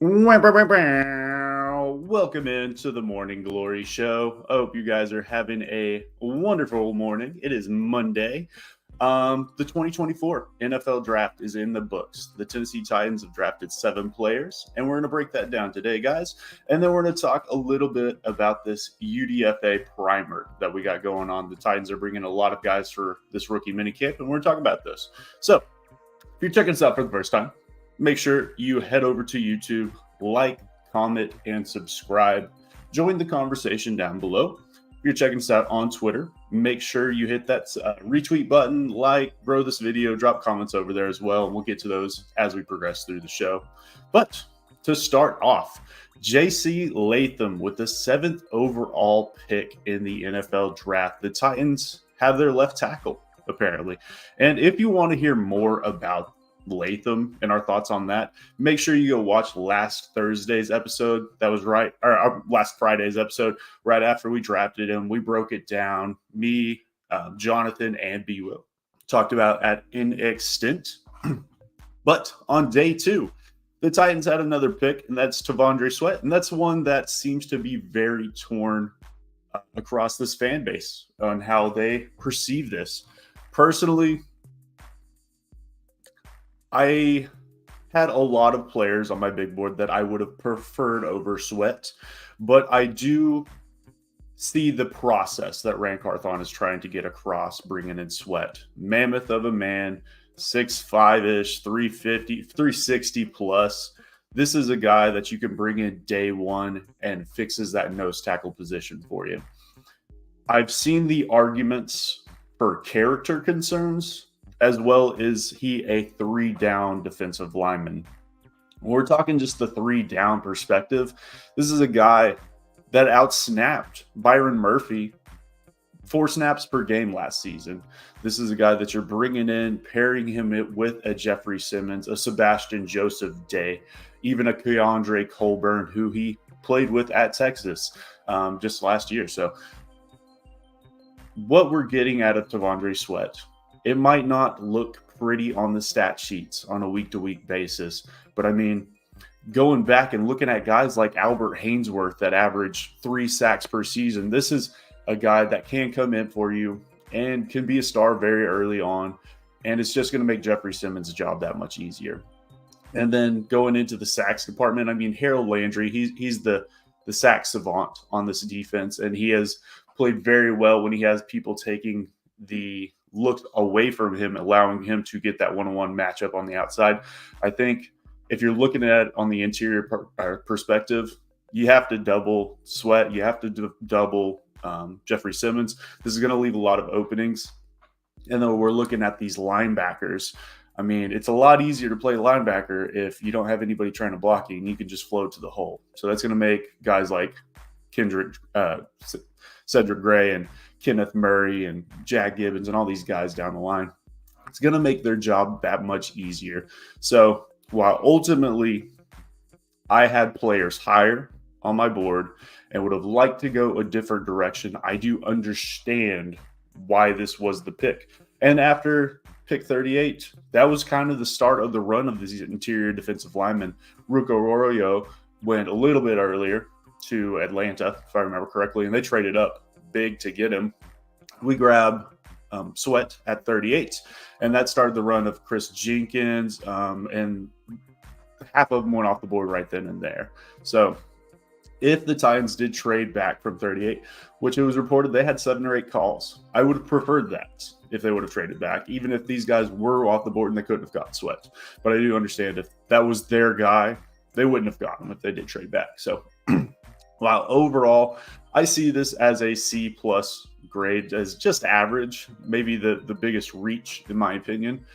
Welcome into the Morning Glory Show. I hope you guys are having a wonderful morning. It is Monday. The 2024 NFL Draft is in the books. The Tennessee Titans have drafted 7 players, and we're going to break that down today, guys. And then we're going to talk a little bit about this UDFA primer that we got going on. The Titans are bringing a lot of guys for this rookie minicamp, and we're going to talk about this. So, if you're checking us out for the first time, make sure you head over to YouTube, like, comment, and subscribe. Join the conversation down below. If you're checking us out on Twitter, make sure you hit that retweet button, like, grow this video, drop comments over there as well, and we'll get to those as we progress through the show. But to start off, J.C. Latham with the 7th overall pick in the NFL draft. The Titans have their left tackle, apparently. And if you want to hear more about Latham and our thoughts on that, make sure you go watch last Thursday's episode. That was right, or last Friday's episode, right after we drafted him. We broke it down. Me, Jonathan, and B. Will talked about in extent. But on day 2, the Titans had another pick, and that's T'Vondre Sweat, and that's one that seems to be very torn across this fan base on how they perceive this. Personally, I had a lot of players on my big board that I would have preferred over Sweat, but I do see the process that Rand Carthon is trying to get across bringing in Sweat. Mammoth of a man, 6'5"-ish, 350, 360 plus. This is a guy that you can bring in day one and fixes that nose tackle position for you. I've seen the arguments for character concerns, as well as he a 3-down defensive lineman. We're talking just the 3-down perspective. This is a guy that outsnapped Byron Murphy 4 snaps per game last season. This is a guy that you're bringing in, pairing him with a Jeffrey Simmons, a Sebastian Joseph Day, even a Keandre Colburn, who he played with at Texas just last year. So what we're getting out of T'Vondre Sweat, it might not look pretty on the stat sheets on a week-to-week basis, but I mean, going back and looking at guys like Albert Hainsworth that average 3 sacks per season, this is a guy that can come in for you and can be a star very early on, and it's just going to make Jeffrey Simmons' job that much easier. And then going into the sacks department, I mean, Harold Landry, he's the sack savant on this defense, and he has played very well when he has people taking the look away from him, allowing him to get that one-on-one matchup on the outside. I think if you're looking at it on the interior perspective, you have to double Sweat. You have to double Jeffrey Simmons. This is going to leave a lot of openings. And then we're looking at these linebackers. I mean, it's a lot easier to play linebacker if you don't have anybody trying to block you and you can just float to the hole. So that's going to make guys like Cedric Gray and Kenneth Murray and Jack Gibbons and all these guys down the line, it's going to make their job that much easier. So while ultimately I had players higher on my board and would have liked to go a different direction, I do understand why this was the pick. And after pick 38, that was kind of the start of the run of these interior defensive linemen. Ruko Arroyo went a little bit earlier to Atlanta, if I remember correctly, and they traded up big to get him. We grab Sweat at 38, and that started the run of Chris Jenkins, and half of them went off the board right then and there. So if the Titans did trade back from 38, which it was reported they had 7 or 8 calls, I would have preferred that if they would have traded back, even if these guys were off the board and they couldn't have gotten Sweat. But I do understand if that was their guy, they wouldn't have gotten him if they did trade back. So while overall, I see this as a C+ grade, as just average, maybe the biggest reach, in my opinion.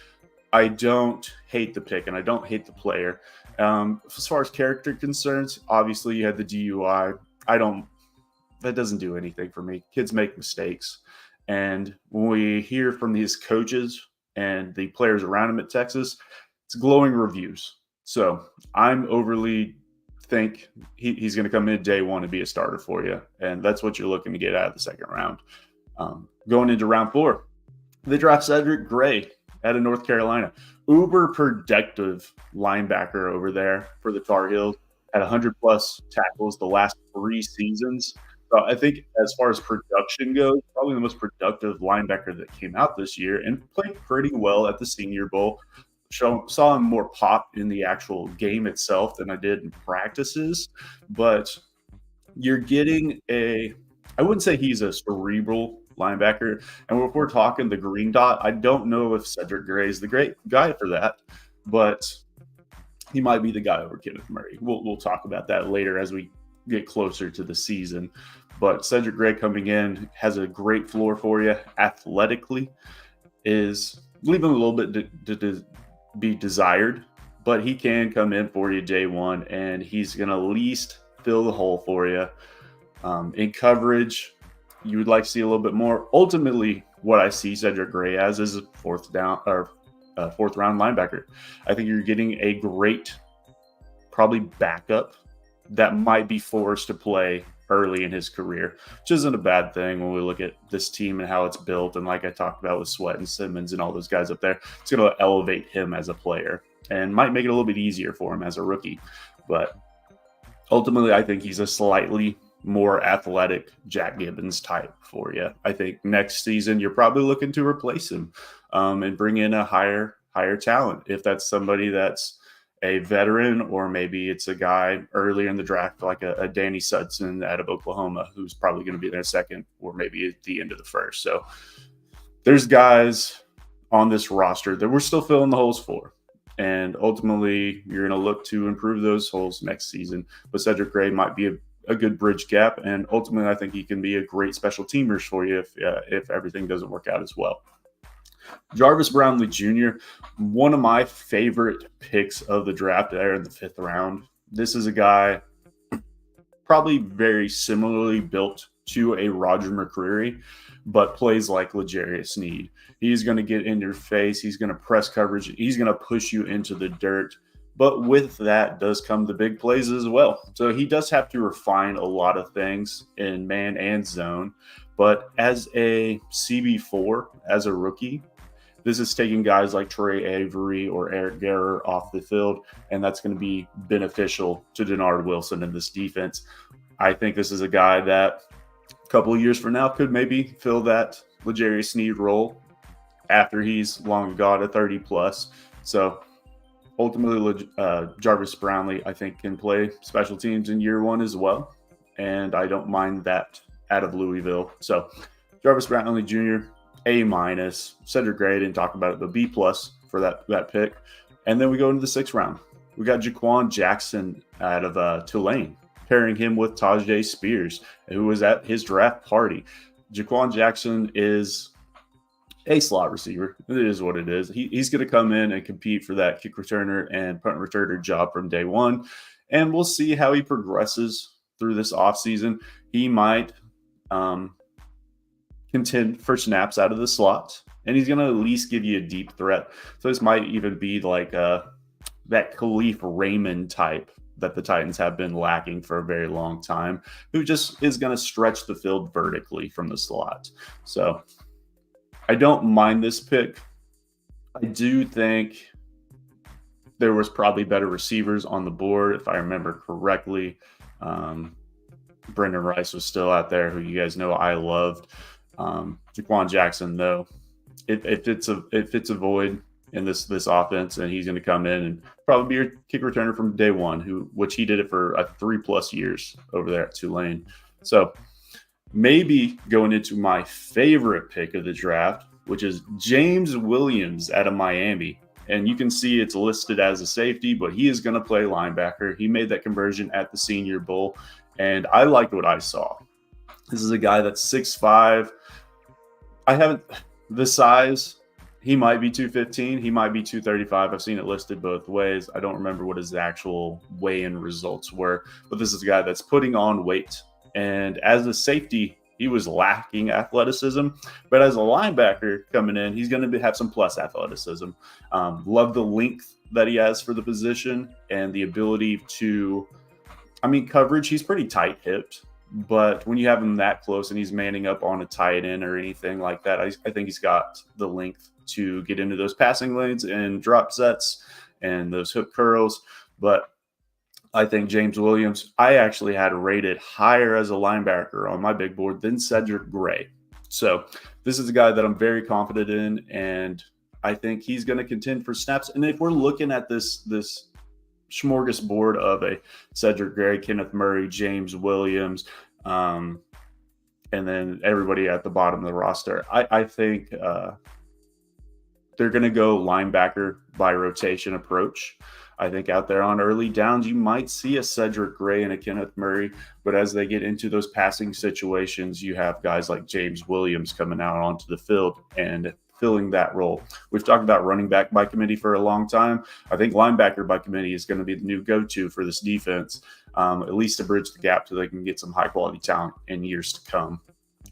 I don't hate the pick, and I don't hate the player. As far as character concerns, obviously you had the DUI. That doesn't do anything for me. Kids make mistakes. And when we hear from these coaches and the players around him at Texas, it's glowing reviews. So I'm overly think he's going to come in day one and be a starter for you. And that's what you're looking to get out of the second round. Going into round 4, they draft Cedric Gray out of North Carolina. Uber productive linebacker over there for the Tar Heels. had 100 plus tackles the last 3 seasons. So I think as far as production goes, probably the most productive linebacker that came out this year and played pretty well at the Senior Bowl. Saw him more pop in the actual game itself than I did in practices, but you're getting I wouldn't say he's a cerebral linebacker. And if we're talking the green dot, I don't know if Cedric Gray is the great guy for that, but he might be the guy over Kenneth Murray. We'll talk about that later as we get closer to the season. But Cedric Gray coming in has a great floor for you athletically, is leaving a little bit to be desired, but he can come in for you day one, and he's going to at least fill the hole for you. In coverage, you would like to see a little bit more. Ultimately, what I see Cedric Gray as is a fourth round linebacker. I think you're getting a great, probably backup that might be forced to play early in his career, which isn't a bad thing when we look at this team and how it's built. And like I talked about with Sweat and Simmons and all those guys up there, it's going to elevate him as a player and might make it a little bit easier for him as a rookie. But ultimately, I think he's a slightly more athletic Jack Gibbons type for you. I think next season you're probably looking to replace him and bring in a higher talent. If that's somebody that's a veteran, or maybe it's a guy earlier in the draft like a Danny Sudson out of Oklahoma, who's probably going to be their second or maybe at the end of the first. So there's guys on this roster that we're still filling the holes for. And ultimately, you're going to look to improve those holes next season. But Cedric Gray might be a good bridge gap. And ultimately, I think he can be a great special teamers for you if everything doesn't work out as well. Jarvis Brownley Jr., one of my favorite picks of the draft there in the 5th round. This is a guy probably very similarly built to a Roger McCreary, but plays like L'Jarius Sneed. He's going to get in your face. He's going to press coverage. He's going to push you into the dirt. But with that does come the big plays as well. So he does have to refine a lot of things in man and zone. But as a CB4, as a rookie, this is taking guys like Trey Avery or Eric Garrer off the field, and that's going to be beneficial to Denard Wilson in this defense. I think this is a guy that a couple of years from now could maybe fill that L'Jarius Sneed role after he's long gone at 30+. So ultimately, Jarvis Brownley, I think, can play special teams in year one as well, and I don't mind that out of Louisville. So Jarvis Brownley Jr., A-. Cedric Gray, didn't talk about it, but B+ for that pick. And then we go into the 6th round. We got Jaquan Jackson out of Tulane, pairing him with Tajay Spears, who was at his draft party. Jaquan Jackson is a slot receiver. It is what it is. He's going to come in and compete for that kick returner and punt returner job from day one. And we'll see how he progresses through this offseason. He might contend for snaps out of the slot, and he's going to at least give you a deep threat. So this might even be like that Khalif Raymond type that the Titans have been lacking for a very long time, who just is going to stretch the field vertically from the slot. So I don't mind this pick. I do think there was probably better receivers on the board, if I remember correctly. Brendan Rice was still out there, who you guys know I loved. Jaquan Jackson, though, it fits a void in this offense, and he's going to come in and probably be your kick returner from day one, which he did it for 3+ years over there at Tulane. So maybe going into my favorite pick of the draft, which is James Williams out of Miami. And you can see it's listed as a safety, but he is going to play linebacker. He made that conversion at the Senior Bowl, and I liked what I saw. This is a guy that's 6'5". I haven't the size. He might be 215. He might be 235. I've seen it listed both ways. I don't remember what his actual weigh-in results were, but this is a guy that's putting on weight. And as a safety, he was lacking athleticism. But as a linebacker coming in, he's going to have some plus athleticism. Love the length that he has for the position and the ability to, coverage. He's pretty tight-hipped. But when you have him that close and he's manning up on a tight end or anything like that, I think he's got the length to get into those passing lanes and drop sets and those hook curls. But I think James Williams, I actually had rated higher as a linebacker on my big board than Cedric Gray. So this is a guy that I'm very confident in, and I think he's going to contend for snaps. And if we're looking at this smorgasbord of a Cedric Gray, Kenneth Murray, James Williams, and then everybody at the bottom of the roster, I think they're going to go linebacker by rotation approach. I think out there on early downs, you might see a Cedric Gray and a Kenneth Murray, but as they get into those passing situations, you have guys like James Williams coming out onto the field and filling that role. We've talked about running back by committee for a long time. I think linebacker by committee is going to be the new go-to for this defense, at least to bridge the gap so they can get some high-quality talent in years to come.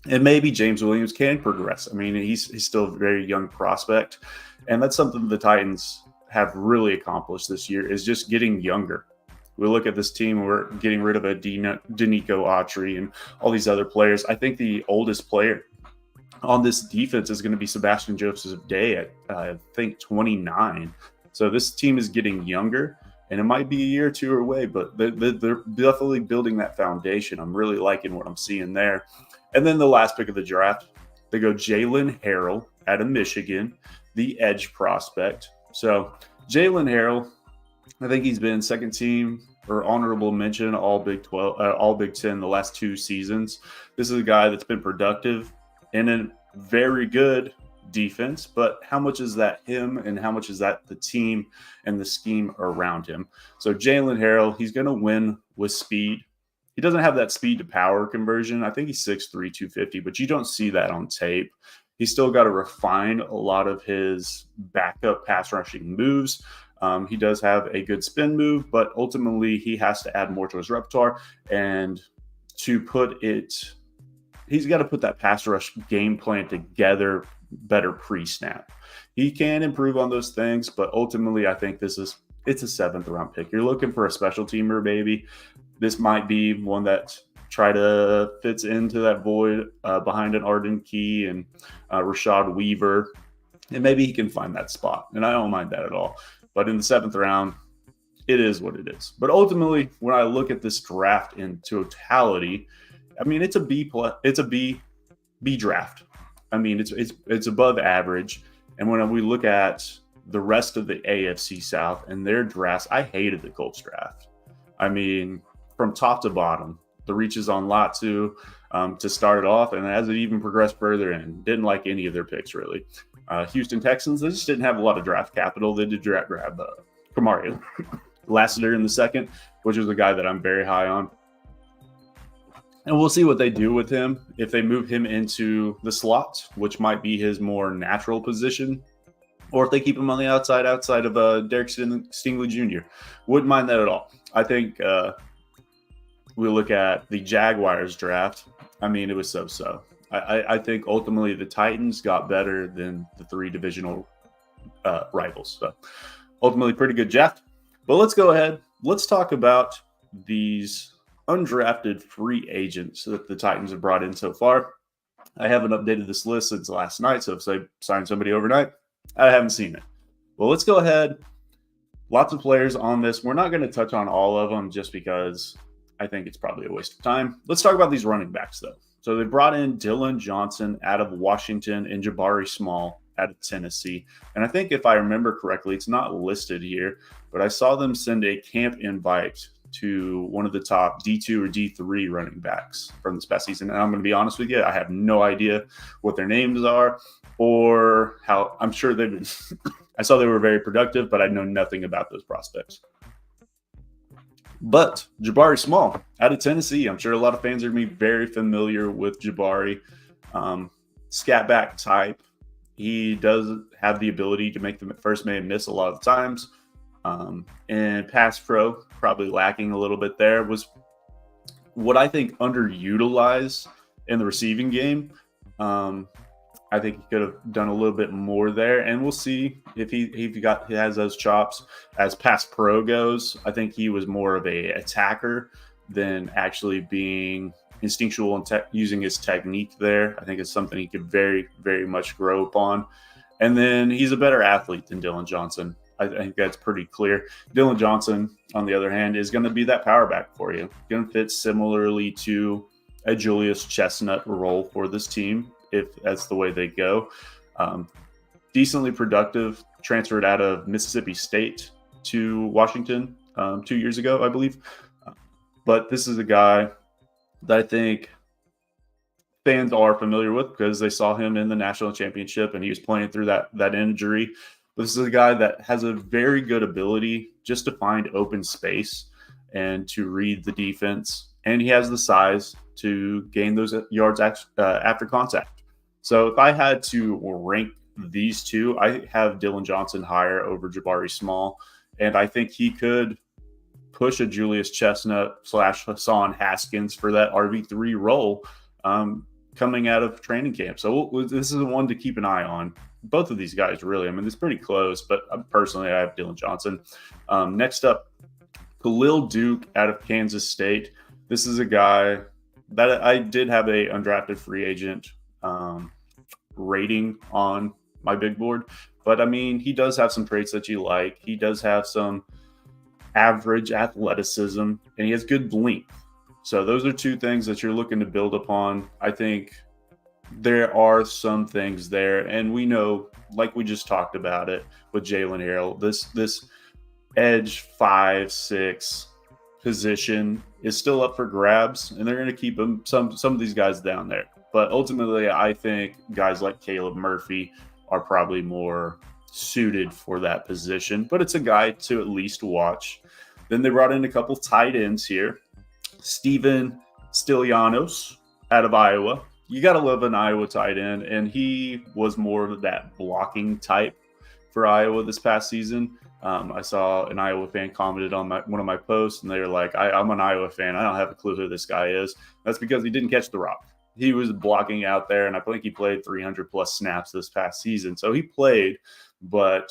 And maybe James Williams can progress. I mean, he's still a very young prospect, and that's something the Titans have really accomplished this year is just getting younger. We look at this team, we're getting rid of a Danico Autry and all these other players. I think the oldest player on this defense is going to be Sebastian Joseph Day at, I think, 29. So this team is getting younger, and it might be a year or two away, but they're definitely building that foundation. I'm really liking what I'm seeing there. And then the last pick of the draft, they go Jalen Harrell out of Michigan, the edge prospect. So Jalen Harrell, I think he's been second team or honorable mention all Big 12, all Big 10 the last 2 seasons. This is a guy that's been productive in a very good defense, but how much is that him and how much is that the team and the scheme around him? So Jalen Harrell, he's going to win with speed. He doesn't have that speed to power conversion. I think he's 6'3", 250, but you don't see that on tape. He's still got to refine a lot of his backup pass rushing moves. He does have a good spin move, but ultimately he has to add more to his repertoire. And to put it, he's got to put that pass rush game plan together better pre-snap. He can improve on those things, but ultimately I think it's a 7th round pick. You're looking for a special teamer, baby. This might be one that fits into that void behind an Arden Key and Rashad Weaver, and maybe he can find that spot. And I don't mind that at all. But in the 7th round, it is what it is. But ultimately, when I look at this draft in totality, I mean, it's a B draft. I mean, it's above average. And when we look at the rest of the AFC South and their drafts, I hated the Colts draft. I mean, from top to bottom, the reaches on Latu to start it off, and as it even progressed further in, didn't like any of their picks really. Houston Texans, they just didn't have a lot of draft capital. They did grab Kamari Lassiter in the 2nd, which is a guy that I'm very high on. And we'll see what they do with him if they move him into the slot, which might be his more natural position, or if they keep him on the outside of Derek Stingley Jr. Wouldn't mind that at all. I think we look at the Jaguars draft. I mean, it was so-so. I think ultimately the Titans got better than the 3 divisional rivals. So ultimately pretty good draft. But let's go ahead. Let's talk about these undrafted free agents that the Titans have brought in so far. I haven't updated this list since last night, so if I signed somebody overnight, I haven't seen it. Well, let's go ahead. Lots of players on this. We're not going to touch on all of them just because I think it's probably a waste of time. Let's talk about these running backs, though. So they brought in Dylan Johnson out of Washington and Jabari Small out of Tennessee. And I think if I remember correctly, it's not listed here, but I saw them send a camp invite to one of the top D2 or D3 running backs from this past season. And I'm going to be honest with you, I have no idea what their names are or how. I'm sure they've been I saw they were very productive, but I know nothing about those prospects. But Jabari Small out of Tennessee, I'm sure a lot of fans are going to be very familiar with Jabari. Scat back type. He does have the ability to make the first man miss a lot of the times. And pass pro, probably lacking a little bit there, was what I think underutilized in the receiving game. I think he could have done a little bit more there, and we'll see if he has those chops as pass pro goes. I think he was more of a attacker than actually being instinctual and using his technique there. I think it's something he could very, very much grow upon. And then he's a better athlete than Dylan Johnson. I think that's pretty clear. Dylan Johnson, on the other hand, is going to be that power back for you. Going to fit similarly to a Julius Chestnut role for this team, if that's the way they go. Decently productive, transferred out of Mississippi State to Washington 2 years ago, I believe. But this is a guy that I think fans are familiar with because they saw him in the national championship and he was playing through that injury. But this is a guy that has a very good ability just to find open space and to read the defense. And he has the size to gain those yards after contact. So if I had to rank these two, I have Dylan Johnson higher over Jabari Small. And I think he could push a Julius Chestnut / Hassan Haskins for that RB3 role coming out of training camp. So this is one to keep an eye on. Both of these guys, really. I mean, it's pretty close, but personally, I have Dylan Johnson. Next up, Khalil Duke out of Kansas State. This is a guy that I did have a undrafted free agent rating on my big board. But, I mean, he does have some traits that you like. He does have some average athleticism, and he has good length. So those are two things that you're looking to build upon. I think there are some things there, and we know, like we just talked about it with Jalen Harrell, this edge 5-6 position is still up for grabs, and they're going to keep some of these guys down there. But ultimately, I think guys like Caleb Murphy are probably more suited for that position, but it's a guy to at least watch. Then they brought in a couple tight ends here. Steven Stylianos out of Iowa. You got to love an Iowa tight end, and he was more of that blocking type for Iowa this past season. I saw an Iowa fan commented on one of my posts, and they were like, I'm an Iowa fan. I don't have a clue who this guy is. That's because he didn't catch the rock. He was blocking out there, and I think he played 300-plus snaps this past season. So he played, but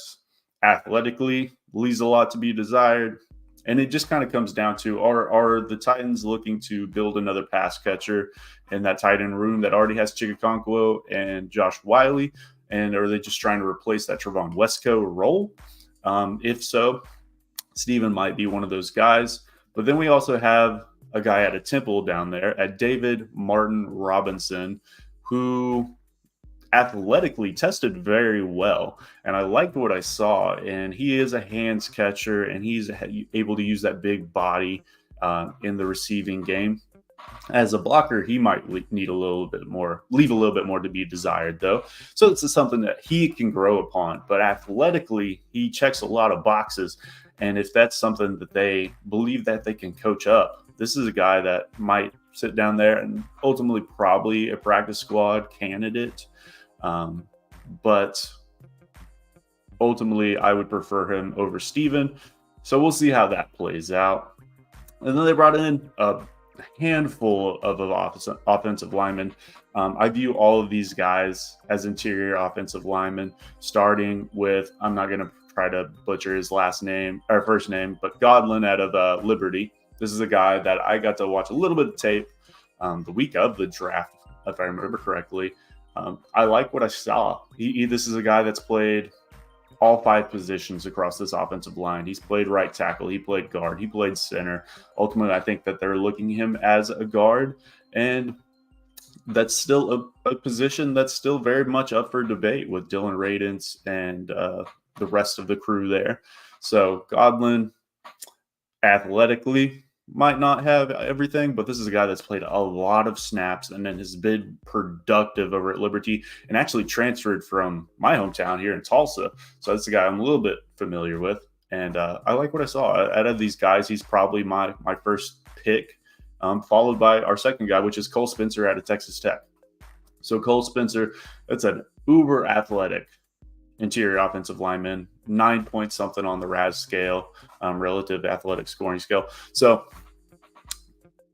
athletically leaves a lot to be desired. And it just kind of comes down to, are the Titans looking to build another pass catcher in that tight end room that already has Chigakonkwo and Josh Wiley? And are they just trying to replace that Trevon Wesco role? If so, Steven might be one of those guys. But then we also have a guy at a Temple down there at David Martin Robinson, who athletically tested very well, and I liked what I saw. And he is a hands catcher, and he's able to use that big body in the receiving game. As a blocker, he might leave a little bit more to be desired, though. So this is something that he can grow upon. But athletically, he checks a lot of boxes, and if that's something that they believe that they can coach up, this is a guy that might sit down there and ultimately probably a practice squad candidate. But ultimately, I would prefer him over Steven. So we'll see how that plays out. And then they brought in a handful of offensive linemen. I view all of these guys as interior offensive linemen, starting with, I'm not going to try to butcher his first name, but Godlin out of Liberty. This is a guy that I got to watch a little bit of tape the week of the draft, if I remember correctly. I like what I saw. This is a guy that's played all 5 positions across this offensive line. He's played right tackle. He played guard. He played center. Ultimately, I think that they're looking at him as a guard, and that's still a position that's still very much up for debate with Dylan Radins and the rest of the crew there. So Godlin, athletically, might not have everything, but this is a guy that's played a lot of snaps and then has been productive over at Liberty and actually transferred from my hometown here in Tulsa. So that's a guy I'm a little bit familiar with. And I like what I saw. Out of these guys, he's probably my first pick, followed by our second guy, which is Cole Spencer out of Texas Tech. So Cole Spencer, that's an uber athletic interior offensive lineman, 9 point something on the RAS scale, relative athletic scoring scale. So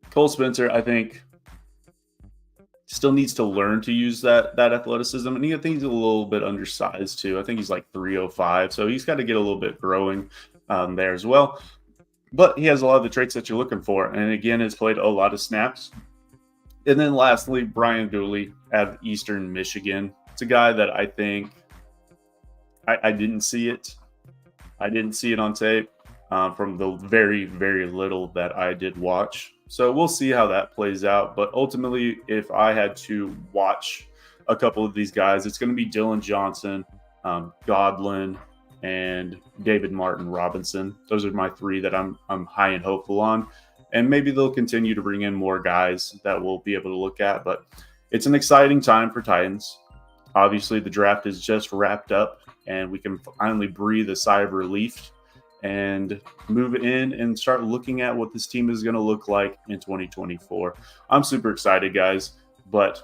Cole Spencer, I think, still needs to learn to use that athleticism. And I think he's a little bit undersized too. I think he's like 305. So he's got to get a little bit growing there as well. But he has a lot of the traits that you're looking for. And again, has played a lot of snaps. And then lastly, Brian Dooley out of Eastern Michigan. It's a guy that I think I didn't see it. I didn't see it on tape from the very, very little that I did watch. So we'll see how that plays out. But ultimately, if I had to watch a couple of these guys, it's going to be Dylan Johnson, Godlin, and David Martin Robinson. Those are my three that I'm high and hopeful on. And maybe they'll continue to bring in more guys that we'll be able to look at. But it's an exciting time for Titans. Obviously, the draft is just wrapped up, and we can finally breathe a sigh of relief and move in and start looking at what this team is going to look like in 2024. I'm super excited, guys. But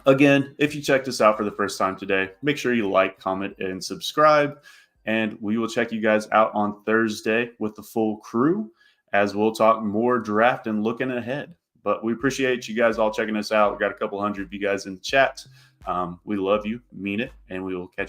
again, if you checked us out for the first time today, make sure you like, comment, and subscribe. And we will check you guys out on Thursday with the full crew as we'll talk more draft and looking ahead. But we appreciate you guys all checking us out. We got a couple hundred of you guys in the chat. We love you, mean it, and we will catch you.